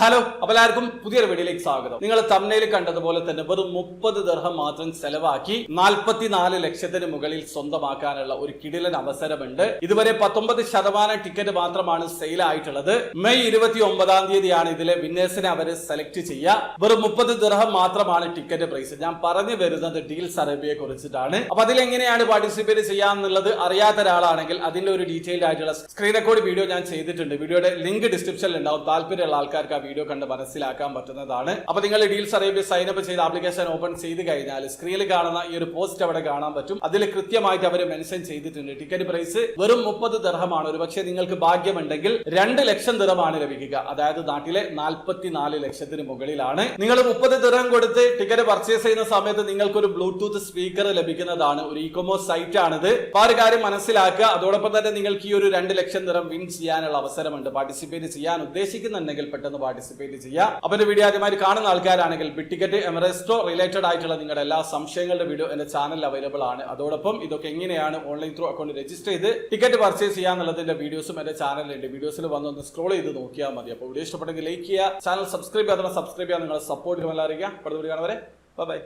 Hello, അപ്പോൾ എല്ലാവർക്കും പുതിയൊരു വീഡിയോയിലേക്ക് സ്വാഗതം. നിങ്ങൾ തംബ്നെയിൽ കണ്ടതുപോലെ തന്നെ വെറും 30 ദിർഹം മാത്രം ചെലവാക്കി 44 ലക്ഷത്തിന് മുകളിൽ സ്വന്തമാക്കാനുള്ള ഒരു കിടിലൻ അവസരമുണ്ട്. ഇതുവരെ 19% ടിക്കറ്റ് മാത്രമാണ് സെയിൽ ആയിട്ടുള്ളത്. മെയ് 29 തീയതിയാണ് ഇതിലെ വിന്നേഴ്സിനെ അവർ സെലക്ട് ചെയ്യുക. വെറും 30 ദിർഹം മാത്രമാണ് ടിക്കറ്റ് പ്രൈസ്. ഞാൻ പറഞ്ഞു വരുന്നത് ഡീൽസ് അറേബ്യയെ കുറിച്ചിട്ടാണ്. അപ്പൊ അതിലെങ്ങനെയാണ് പാർട്ടിസിപ്പേറ്റ് ചെയ്യാന്നുള്ളത് അറിയാത്ത ഒരാളാണെങ്കിൽ അതിന്റെ ഒരു ഡീറ്റെയിൽഡ് ആയിട്ടുള്ള സ്ക്രീൻ റെക്കോർഡ് വീഡിയോ ഞാൻ ചെയ്തിട്ടുണ്ട്. വീഡിയോയുടെ ലിങ്ക് ഡിസ്ക്രിപ്ഷനിൽ ഉണ്ടാവും. താല്പര്യമുള്ള ആൾക്കാർക്ക് വീഡിയോ കണ്ട് മനസ്സിലാക്കാൻ പറ്റുന്നതാണ്. അപ്പൊ നിങ്ങൾ ഡീൽസ് അറേബ്യ സൈൻ അപ്പ് ചെയ്ത് ആപ്ലിക്കേഷൻ ഓപ്പൺ ചെയ്ത് കഴിഞ്ഞാൽ സ്ക്രീനിൽ കാണുന്ന ഈ ഒരു പോസ്റ്റ് അവിടെ കാണാൻ പറ്റും. അതിൽ കൃത്യമായിട്ട് അവർ മെൻഷൻ ചെയ്തിട്ടുണ്ട്. ടിക്കറ്റ് പ്രൈസ് വെറും 30 ദിർഹമാണ്. ഒരുപക്ഷെ നിങ്ങൾക്ക് ഭാഗ്യമുണ്ടെങ്കിൽ 2 ലക്ഷം ദിർഹമാണ് ലഭിക്കുക. അതായത് നാട്ടിലെ 44 ലക്ഷത്തിന് മുകളിലാണ്. നിങ്ങൾ 30 ദിർഹം കൊടുത്ത് ടിക്കറ്റ് പർച്ചേസ് ചെയ്യുന്ന സമയത്ത് നിങ്ങൾക്ക് ഒരു ബ്ലൂടൂത്ത് സ്പീക്കർ ലഭിക്കുന്നതാണ്. ഒരു ഇ കൊമേഴ്സ് സൈറ്റ് ആണിത്. അപ്പൊ ആ ഒരു കാര്യം മനസ്സിലാക്കുക. അതോടൊപ്പം തന്നെ നിങ്ങൾക്ക് ഈ ഒരു 2 ലക്ഷം ദിർഹം വിൻ ചെയ്യാനുള്ള അവസരമുണ്ട്. പാർട്ടിസിപ്പേറ്റ് ചെയ്യാൻ ഉദ്ദേശിക്കുന്നുണ്ടെങ്കിൽ പെട്ടെന്ന് പാർട്ടിസിപ്പേറ്റ് ചെയ്യാം. അപ്പൊ എന്റെ വീഡിയോ ആദ്യമായി കാണുന്ന ആൾക്കാരാണെങ്കിൽ ബിറ്റ് ടിക്കറ്റ് എമറസ്റ്റോ റിലേറ്റഡ് ആയിട്ടുള്ള നിങ്ങളുടെ എല്ലാ സംശയങ്ങളുടെ വീഡിയോ എന്റെ ചാനലിൽ അവൈലബിൾ ആണ്. അതോടൊപ്പം ഇതൊക്കെ എങ്ങനെയാണ് ഓൺലൈൻ ത്രൂ അക്കൗണ്ട് രജിസ്റ്റർ ചെയ്ത് ടിക്കറ്റ് പർച്ചേസ് ചെയ്യാന്നുള്ളതിന്റെ വീഡിയോസും എന്റെ ചാനലിലുണ്ട്. വീഡിയോസിൽ വന്നൊന്ന് സ്ക്രോൾ ചെയ്ത് നോക്കിയാൽ മതി. അപ്പോൾ വീഡിയോ ഇഷ്ടപ്പെട്ടെങ്കിൽ ലൈക്ക് ചെയ്യുക, ചാനൽ സബ്സ്ക്രൈബ് ചെയ്യാതെ സബ്സ്ക്രൈബ് ചെയ്യാൻ നിങ്ങളെ സപ്പോർട്ട് ചെയ്യാൻ അറിയിക്കുക. അടുത്ത വീഡിയോ കാണുവരെ ബൈ.